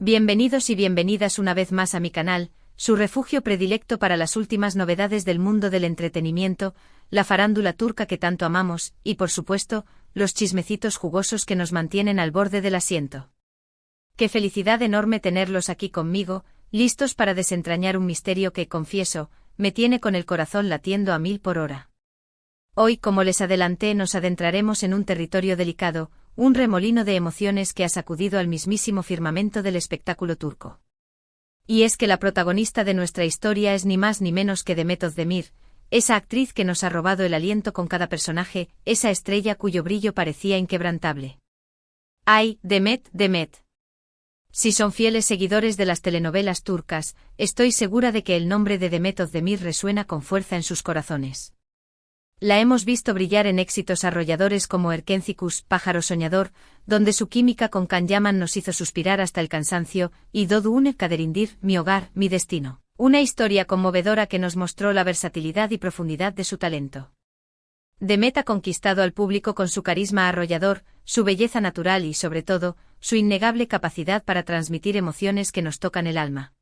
Bienvenidos y bienvenidas una vez más a mi canal, su refugio predilecto para las últimas novedades del mundo del entretenimiento, la farándula turca que tanto amamos, y por supuesto, los chismecitos jugosos que nos mantienen al borde del asiento. Qué felicidad enorme tenerlos aquí conmigo, listos para desentrañar un misterio que, confieso, me tiene con el corazón latiendo a 1000 por hora. Hoy, como les adelanté, nos adentraremos en un territorio delicado, un remolino de emociones que ha sacudido al mismísimo firmamento del espectáculo turco. Y es que la protagonista de nuestra historia es ni más ni menos que Demet Özdemir, esa actriz que nos ha robado el aliento con cada personaje, esa estrella cuyo brillo parecía inquebrantable. ¡Ay, Demet! Si son fieles seguidores de las telenovelas turcas, estoy segura de que el nombre de Demet Özdemir resuena con fuerza en sus corazones. La hemos visto brillar en éxitos arrolladores como Erkencikus, Pájaro Soñador, donde su química con Can Yaman nos hizo suspirar hasta el cansancio, y Doğduğun Kaderindir, Mi Hogar, Mi Destino. Una historia conmovedora que nos mostró la versatilidad y profundidad de su talento. Demet ha conquistado al público con su carisma arrollador, su belleza natural y, sobre todo, su innegable capacidad para transmitir emociones que nos tocan el alma.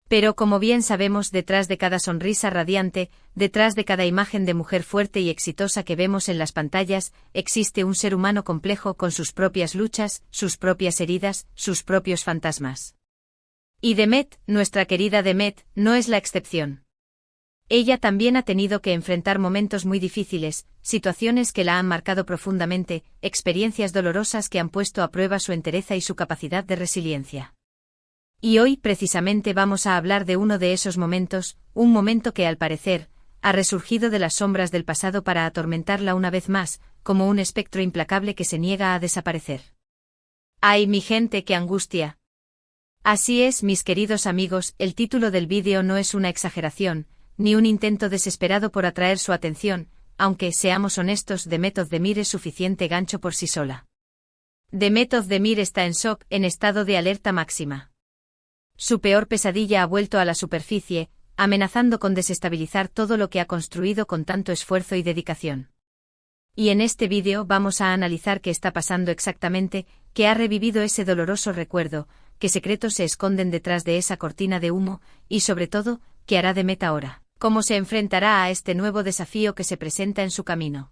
Pero como bien sabemos, detrás de cada sonrisa radiante, detrás de cada imagen de mujer fuerte y exitosa que vemos en las pantallas, existe un ser humano complejo con sus propias luchas, sus propias heridas, sus propios fantasmas. Y Demet, nuestra querida Demet, no es la excepción. Ella también ha tenido que enfrentar momentos muy difíciles, situaciones que la han marcado profundamente, experiencias dolorosas que han puesto a prueba su entereza y su capacidad de resiliencia. Y hoy precisamente vamos a hablar de uno de esos momentos, un momento que al parecer, ha resurgido de las sombras del pasado para atormentarla una vez más, como un espectro implacable que se niega a desaparecer. ¡Ay, mi gente, qué angustia! Así es, mis queridos amigos, el título del vídeo no es una exageración, ni un intento desesperado por atraer su atención, aunque, seamos honestos, Demet Özdemir es suficiente gancho por sí sola. Demet Özdemir está en shock, en estado de alerta máxima. Su peor pesadilla ha vuelto a la superficie, amenazando con desestabilizar todo lo que ha construido con tanto esfuerzo y dedicación. Y en este vídeo vamos a analizar qué está pasando exactamente, qué ha revivido ese doloroso recuerdo, qué secretos se esconden detrás de esa cortina de humo, y sobre todo, qué hará Demet ahora, cómo se enfrentará a este nuevo desafío que se presenta en su camino.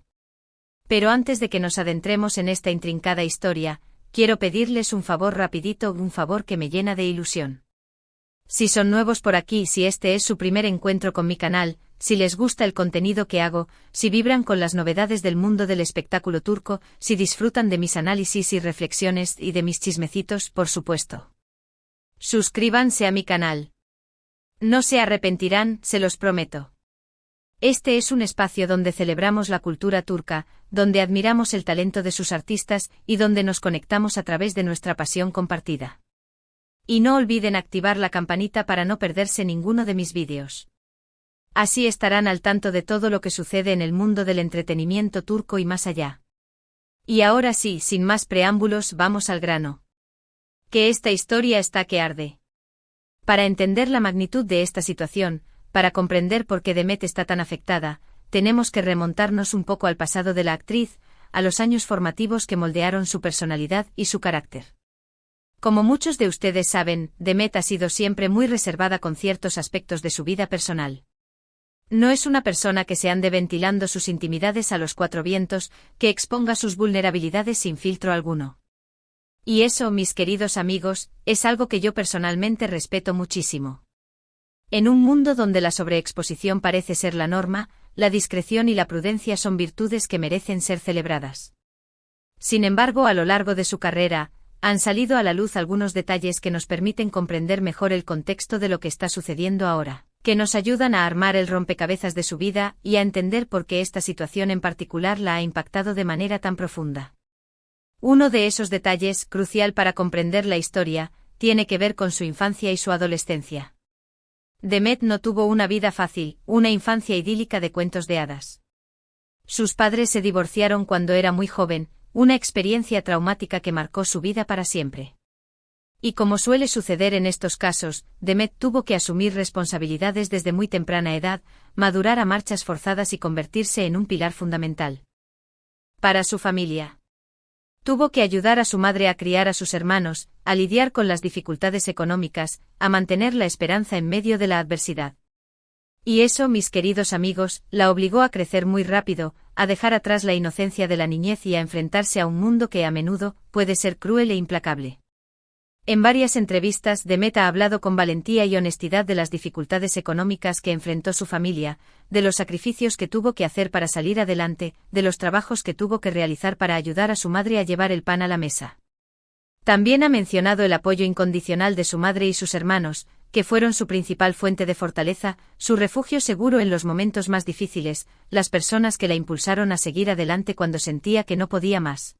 Pero antes de que nos adentremos en esta intrincada historia, quiero pedirles un favor rapidito, un favor que me llena de ilusión. Si son nuevos por aquí, si este es su primer encuentro con mi canal, si les gusta el contenido que hago, si vibran con las novedades del mundo del espectáculo turco, si disfrutan de mis análisis y reflexiones y de mis chismecitos, por supuesto. Suscríbanse a mi canal. No se arrepentirán, se los prometo. Este es un espacio donde celebramos la cultura turca, donde admiramos el talento de sus artistas y donde nos conectamos a través de nuestra pasión compartida. Y no olviden activar la campanita para no perderse ninguno de mis vídeos. Así estarán al tanto de todo lo que sucede en el mundo del entretenimiento turco y más allá. Y ahora sí, sin más preámbulos, vamos al grano. Que esta historia está que arde. Para entender la magnitud de esta situación, para comprender por qué Demet está tan afectada, tenemos que remontarnos un poco al pasado de la actriz, a los años formativos que moldearon su personalidad y su carácter. Como muchos de ustedes saben, Demet ha sido siempre muy reservada con ciertos aspectos de su vida personal. No es una persona que se ande ventilando sus intimidades a los cuatro vientos, que exponga sus vulnerabilidades sin filtro alguno. Y eso, mis queridos amigos, es algo que yo personalmente respeto muchísimo. En un mundo donde la sobreexposición parece ser la norma, la discreción y la prudencia son virtudes que merecen ser celebradas. Sin embargo, a lo largo de su carrera, han salido a la luz algunos detalles que nos permiten comprender mejor el contexto de lo que está sucediendo ahora, que nos ayudan a armar el rompecabezas de su vida y a entender por qué esta situación en particular la ha impactado de manera tan profunda. Uno de esos detalles, crucial para comprender la historia, tiene que ver con su infancia y su adolescencia. Demet no tuvo una vida fácil, una infancia idílica de cuentos de hadas. Sus padres se divorciaron cuando era muy joven, una experiencia traumática que marcó su vida para siempre. Y como suele suceder en estos casos, Demet tuvo que asumir responsabilidades desde muy temprana edad, madurar a marchas forzadas y convertirse en un pilar fundamental para su familia. Tuvo que ayudar a su madre a criar a sus hermanos, a lidiar con las dificultades económicas, a mantener la esperanza en medio de la adversidad. Y eso, mis queridos amigos, la obligó a crecer muy rápido, a dejar atrás la inocencia de la niñez y a enfrentarse a un mundo que a menudo puede ser cruel e implacable. En varias entrevistas, Demet ha hablado con valentía y honestidad de las dificultades económicas que enfrentó su familia, de los sacrificios que tuvo que hacer para salir adelante, de los trabajos que tuvo que realizar para ayudar a su madre a llevar el pan a la mesa. También ha mencionado el apoyo incondicional de su madre y sus hermanos, que fueron su principal fuente de fortaleza, su refugio seguro en los momentos más difíciles, las personas que la impulsaron a seguir adelante cuando sentía que no podía más.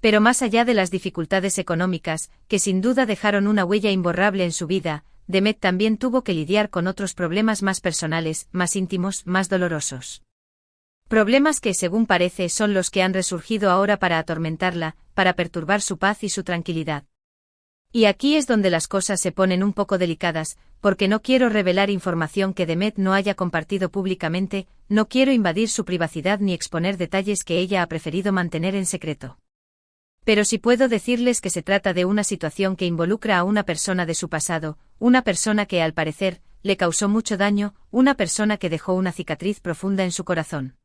Pero más allá de las dificultades económicas, que sin duda dejaron una huella imborrable en su vida, Demet también tuvo que lidiar con otros problemas más personales, más íntimos, más dolorosos. Problemas que, según parece, son los que han resurgido ahora para atormentarla, para perturbar su paz y su tranquilidad. Y aquí es donde las cosas se ponen un poco delicadas, porque no quiero revelar información que Demet no haya compartido públicamente, no quiero invadir su privacidad ni exponer detalles que ella ha preferido mantener en secreto. Pero sí puedo decirles que se trata de una situación que involucra a una persona de su pasado, una persona que al parecer le causó mucho daño, una persona que dejó una cicatriz profunda en su corazón.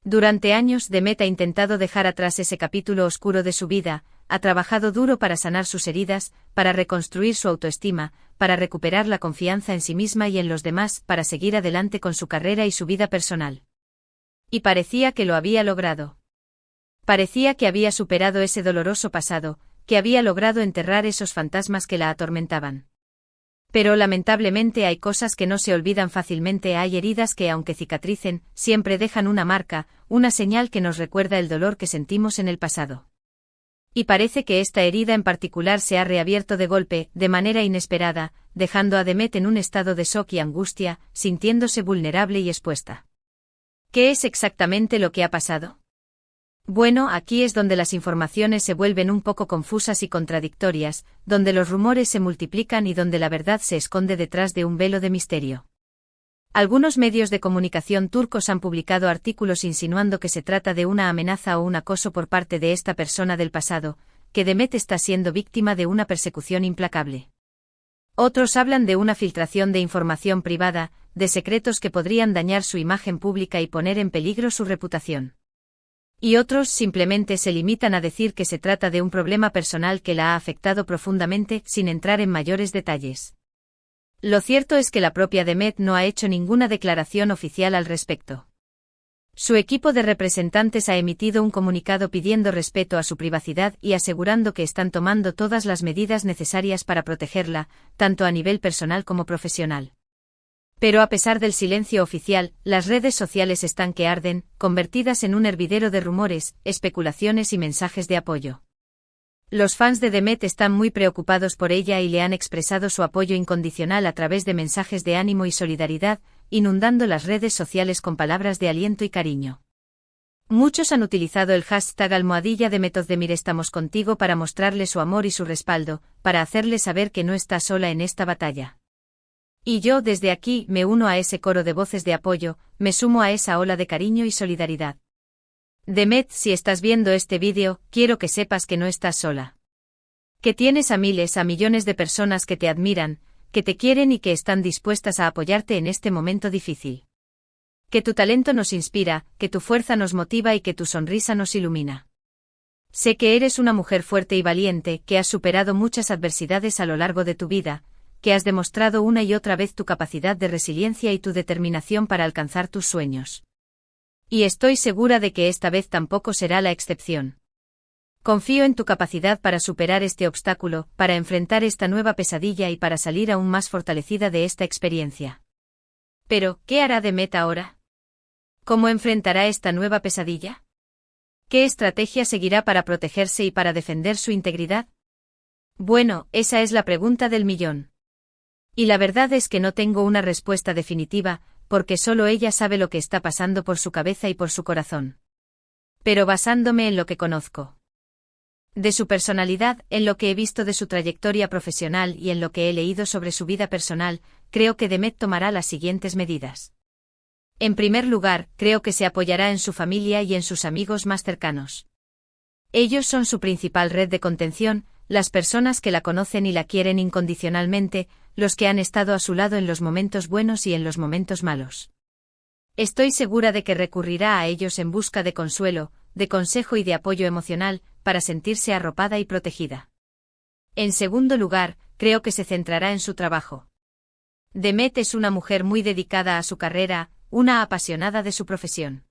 Durante años Demet ha intentado dejar atrás ese capítulo oscuro de su vida, ha trabajado duro para sanar sus heridas, para reconstruir su autoestima, para recuperar la confianza en sí misma y en los demás, para seguir adelante con su carrera y su vida personal. Y parecía que lo había logrado. Parecía que había superado ese doloroso pasado, que había logrado enterrar esos fantasmas que la atormentaban. Pero lamentablemente hay cosas que no se olvidan fácilmente, hay heridas que aunque cicatricen, siempre dejan una marca, una señal que nos recuerda el dolor que sentimos en el pasado. Y parece que esta herida en particular se ha reabierto de golpe, de manera inesperada, dejando a Demet en un estado de shock y angustia, sintiéndose vulnerable y expuesta. ¿Qué es exactamente lo que ha pasado? Bueno, aquí es donde las informaciones se vuelven un poco confusas y contradictorias, donde los rumores se multiplican y donde la verdad se esconde detrás de un velo de misterio. Algunos medios de comunicación turcos han publicado artículos insinuando que se trata de una amenaza o un acoso por parte de esta persona del pasado, que Demet está siendo víctima de una persecución implacable. Otros hablan de una filtración de información privada, de secretos que podrían dañar su imagen pública y poner en peligro su reputación. Y otros simplemente se limitan a decir que se trata de un problema personal que la ha afectado profundamente, sin entrar en mayores detalles. Lo cierto es que la propia Demet no ha hecho ninguna declaración oficial al respecto. Su equipo de representantes ha emitido un comunicado pidiendo respeto a su privacidad y asegurando que están tomando todas las medidas necesarias para protegerla, tanto a nivel personal como profesional. Pero a pesar del silencio oficial, las redes sociales están que arden, convertidas en un hervidero de rumores, especulaciones y mensajes de apoyo. Los fans de Demet están muy preocupados por ella y le han expresado su apoyo incondicional a través de mensajes de ánimo y solidaridad, inundando las redes sociales con palabras de aliento y cariño. Muchos han utilizado el hashtag #Demetodemir estamos contigo para mostrarle su amor y su respaldo, para hacerle saber que no está sola en esta batalla. Y yo desde aquí me uno a ese coro de voces de apoyo, me sumo a esa ola de cariño y solidaridad. Demet, si estás viendo este vídeo, quiero que sepas que no estás sola. Que tienes a miles, a millones de personas que te admiran, que te quieren y que están dispuestas a apoyarte en este momento difícil. Que tu talento nos inspira, que tu fuerza nos motiva y que tu sonrisa nos ilumina. Sé que eres una mujer fuerte y valiente, que has superado muchas adversidades a lo largo de tu vida, que has demostrado una y otra vez tu capacidad de resiliencia y tu determinación para alcanzar tus sueños. Y estoy segura de que esta vez tampoco será la excepción. Confío en tu capacidad para superar este obstáculo, para enfrentar esta nueva pesadilla y para salir aún más fortalecida de esta experiencia. Pero, ¿qué hará Demet ahora? ¿Cómo enfrentará esta nueva pesadilla? ¿Qué estrategia seguirá para protegerse y para defender su integridad? Bueno, esa es la pregunta del millón. Y la verdad es que no tengo una respuesta definitiva, porque solo ella sabe lo que está pasando por su cabeza y por su corazón. Pero basándome en lo que conozco de su personalidad, en lo que he visto de su trayectoria profesional y en lo que he leído sobre su vida personal, creo que Demet tomará las siguientes medidas. En primer lugar, creo que se apoyará en su familia y en sus amigos más cercanos. Ellos son su principal red de contención, las personas que la conocen y la quieren incondicionalmente, los que han estado a su lado en los momentos buenos y en los momentos malos. Estoy segura de que recurrirá a ellos en busca de consuelo, de consejo y de apoyo emocional, para sentirse arropada y protegida. En segundo lugar, creo que se centrará en su trabajo. Demet es una mujer muy dedicada a su carrera, una apasionada de su profesión.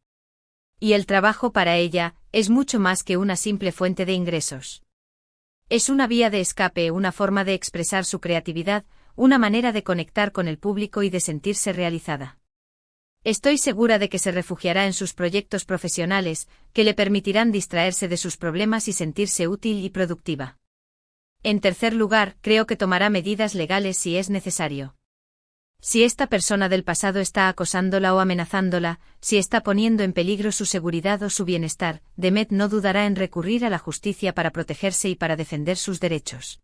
Y el trabajo para ella es mucho más que una simple fuente de ingresos. Es una vía de escape, una forma de expresar su creatividad, una manera de conectar con el público y de sentirse realizada. Estoy segura de que se refugiará en sus proyectos profesionales, que le permitirán distraerse de sus problemas y sentirse útil y productiva. En tercer lugar, creo que tomará medidas legales si es necesario. Si esta persona del pasado está acosándola o amenazándola, si está poniendo en peligro su seguridad o su bienestar, Demet no dudará en recurrir a la justicia para protegerse y para defender sus derechos.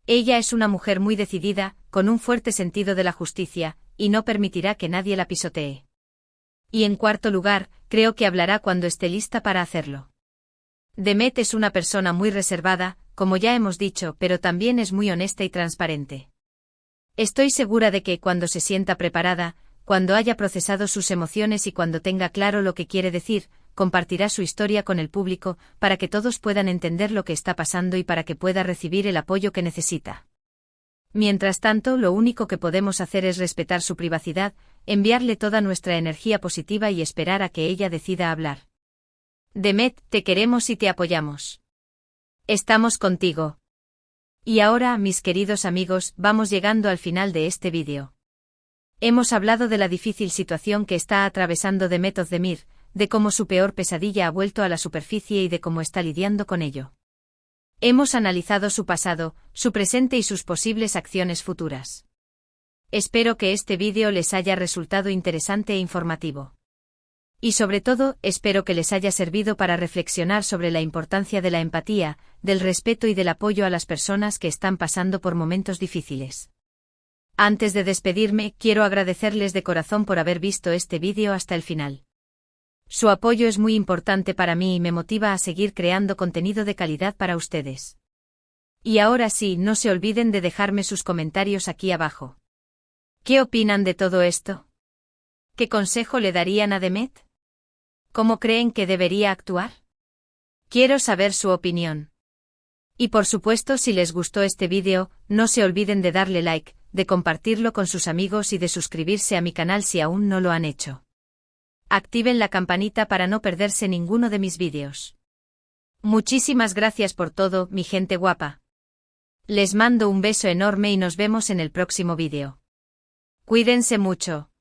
Ella es una mujer muy decidida, con un fuerte sentido de la justicia, y no permitirá que nadie la pisotee. Y en cuarto lugar, creo que hablará cuando esté lista para hacerlo. Demet es una persona muy reservada, como ya hemos dicho, pero también es muy honesta y transparente. Estoy segura de que, cuando se sienta preparada, cuando haya procesado sus emociones y cuando tenga claro lo que quiere decir, compartirá su historia con el público, para que todos puedan entender lo que está pasando y para que pueda recibir el apoyo que necesita. Mientras tanto, lo único que podemos hacer es respetar su privacidad, enviarle toda nuestra energía positiva y esperar a que ella decida hablar. Demet, te queremos y te apoyamos. Estamos contigo. Y ahora, mis queridos amigos, vamos llegando al final de este vídeo. Hemos hablado de la difícil situación que está atravesando Demet Özdemir, de cómo su peor pesadilla ha vuelto a la superficie y de cómo está lidiando con ello. Hemos analizado su pasado, su presente y sus posibles acciones futuras. Espero que este vídeo les haya resultado interesante e informativo. Y sobre todo, espero que les haya servido para reflexionar sobre la importancia de la empatía, del respeto y del apoyo a las personas que están pasando por momentos difíciles. Antes de despedirme, quiero agradecerles de corazón por haber visto este vídeo hasta el final. Su apoyo es muy importante para mí y me motiva a seguir creando contenido de calidad para ustedes. Y ahora sí, no se olviden de dejarme sus comentarios aquí abajo. ¿Qué opinan de todo esto? ¿Qué consejo le darían a Demet? ¿Cómo creen que debería actuar? Quiero saber su opinión. Y por supuesto, si les gustó este vídeo, no se olviden de darle like, de compartirlo con sus amigos y de suscribirse a mi canal si aún no lo han hecho. Activen la campanita para no perderse ninguno de mis vídeos. Muchísimas gracias por todo, mi gente guapa. Les mando un beso enorme y nos vemos en el próximo vídeo. Cuídense mucho.